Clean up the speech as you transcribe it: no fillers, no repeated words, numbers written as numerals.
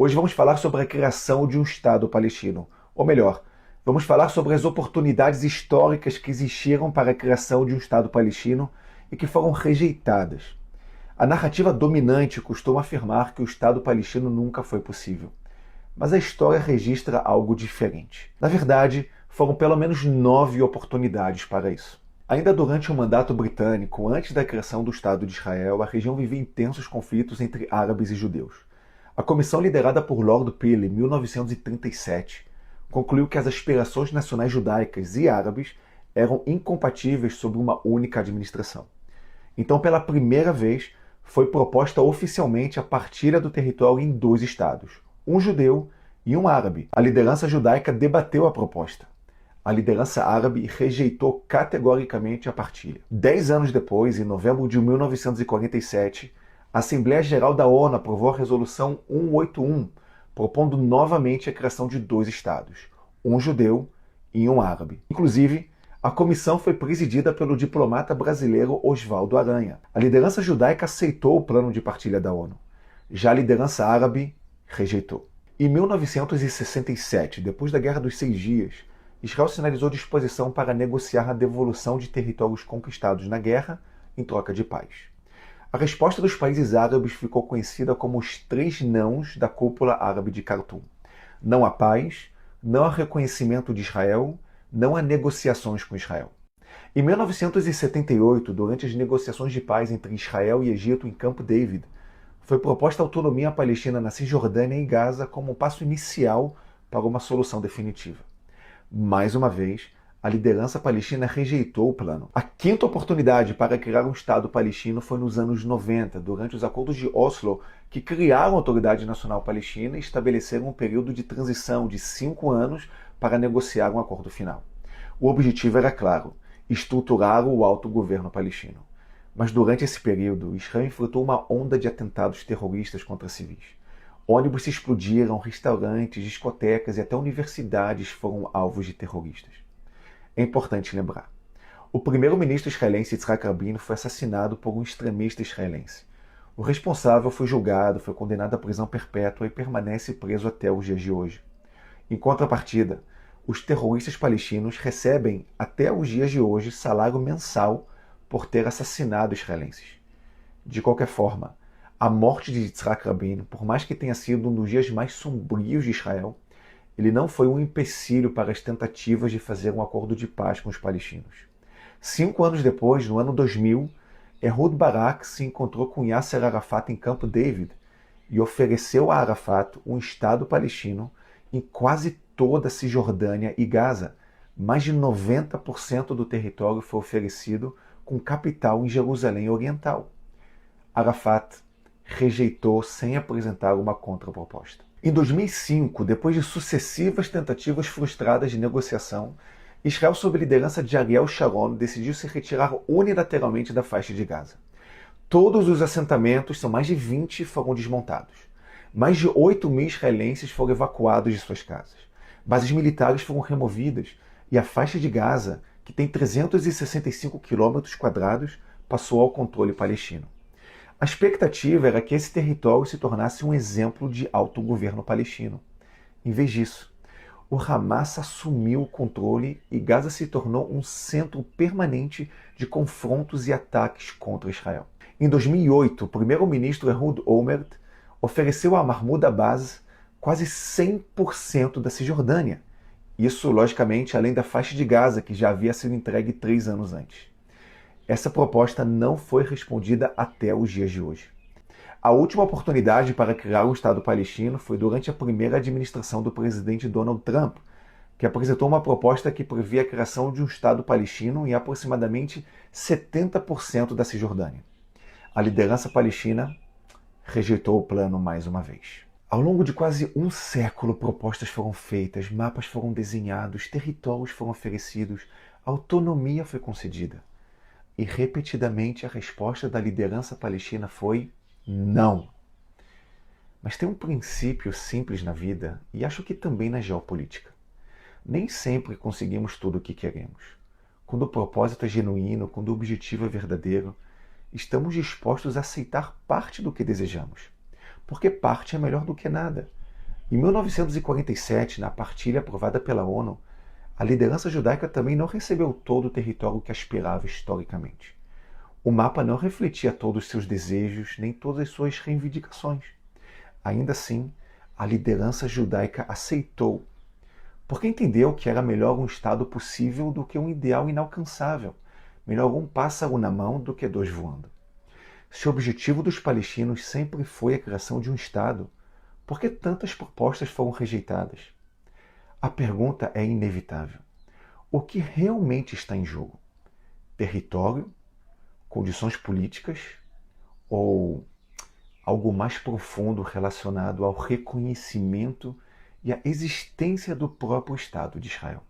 Hoje vamos falar sobre a criação de um Estado palestino. Ou melhor, vamos falar sobre as oportunidades históricas que existiram para a criação de um Estado palestino e que foram rejeitadas. A narrativa dominante costuma afirmar que o Estado palestino nunca foi possível. Mas a história registra algo diferente. Na verdade, foram pelo menos 9 oportunidades para isso. Ainda durante o mandato britânico, antes da criação do Estado de Israel, a região vivia intensos conflitos entre árabes e judeus. A comissão liderada por Lord Peel, em 1937, concluiu que as aspirações nacionais judaicas e árabes eram incompatíveis sob uma única administração. Então, pela primeira vez, foi proposta oficialmente a partilha do território em 2 estados, um judeu e um árabe. A liderança judaica debateu a proposta. A liderança árabe rejeitou categoricamente a partilha. 10 anos depois, em novembro de 1947, a Assembleia Geral da ONU aprovou a Resolução 181, propondo novamente a criação de 2 estados, um judeu e um árabe. Inclusive, a comissão foi presidida pelo diplomata brasileiro Oswaldo Aranha. A liderança judaica aceitou o plano de partilha da ONU. Já a liderança árabe rejeitou. Em 1967, depois da Guerra dos 6 Dias, Israel sinalizou disposição para negociar a devolução de territórios conquistados na guerra em troca de paz. A resposta dos países árabes ficou conhecida como os 3 nãos da cúpula árabe de Khartoum. Não há paz, não há reconhecimento de Israel, não há negociações com Israel. Em 1978, durante as negociações de paz entre Israel e Egito em Camp David, foi proposta a autonomia palestina na Cisjordânia e Gaza como um passo inicial para uma solução definitiva. Mais uma vez, a liderança palestina rejeitou o plano. A 5ª oportunidade para criar um Estado palestino foi nos anos 90, durante os acordos de Oslo, que criaram a Autoridade Nacional Palestina e estabeleceram um período de transição de 5 anos para negociar um acordo final. O objetivo era claro: estruturar o autogoverno palestino. Mas durante esse período, Israel enfrentou uma onda de atentados terroristas contra civis. Ônibus se explodiram, restaurantes, discotecas e até universidades foram alvos de terroristas. É importante lembrar: o primeiro-ministro israelense Yitzhak Rabin foi assassinado por um extremista israelense. O responsável foi julgado, foi condenado à prisão perpétua e permanece preso até os dias de hoje. Em contrapartida, os terroristas palestinos recebem até os dias de hoje salário mensal por ter assassinado israelenses. De qualquer forma, a morte de Yitzhak Rabin, por mais que tenha sido um dos dias mais sombrios de Israel, ele não foi um empecilho para as tentativas de fazer um acordo de paz com os palestinos. 5 anos depois, no ano 2000, Ehud Barak se encontrou com Yasser Arafat em Camp David e ofereceu a Arafat um Estado palestino em quase toda a Cisjordânia e Gaza. Mais de 90% do território foi oferecido com capital em Jerusalém Oriental. Arafat rejeitou sem apresentar uma contraproposta. Em 2005, depois de sucessivas tentativas frustradas de negociação, Israel, sob a liderança de Ariel Sharon, decidiu se retirar unilateralmente da faixa de Gaza. Todos os assentamentos, são mais de 20, foram desmontados. Mais de 8.000 israelenses foram evacuados de suas casas. Bases militares foram removidas e a faixa de Gaza, que tem 365 km², passou ao controle palestino. A expectativa era que esse território se tornasse um exemplo de autogoverno palestino. Em vez disso, o Hamas assumiu o controle e Gaza se tornou um centro permanente de confrontos e ataques contra Israel. Em 2008, o primeiro-ministro Ehud Olmert ofereceu a Mahmoud Abbas quase 100% da Cisjordânia. Isso, logicamente, além da faixa de Gaza, que já havia sido entregue 3 anos antes. Essa proposta não foi respondida até os dias de hoje. A última oportunidade para criar um Estado palestino foi durante a primeira administração do presidente Donald Trump, que apresentou uma proposta que previa a criação de um Estado palestino em aproximadamente 70% da Cisjordânia. A liderança palestina rejeitou o plano mais uma vez. Ao longo de quase um século, propostas foram feitas, mapas foram desenhados, territórios foram oferecidos, autonomia foi concedida. E repetidamente a resposta da liderança palestina foi não. Mas tem um princípio simples na vida e acho que também na geopolítica. Nem sempre conseguimos tudo o que queremos. Quando o propósito é genuíno, quando o objetivo é verdadeiro, estamos dispostos a aceitar parte do que desejamos. Porque parte é melhor do que nada. Em 1947, na partilha aprovada pela ONU, a liderança judaica também não recebeu todo o território que aspirava historicamente. O mapa não refletia todos os seus desejos nem todas as suas reivindicações. Ainda assim, a liderança judaica aceitou, porque entendeu que era melhor um Estado possível do que um ideal inalcançável, melhor um pássaro na mão do que dois voando. Se o objetivo dos palestinos sempre foi a criação de um Estado, por que tantas propostas foram rejeitadas? A pergunta é inevitável. O que realmente está em jogo? Território? Condições políticas? Ou algo mais profundo relacionado ao reconhecimento e à existência do próprio Estado de Israel?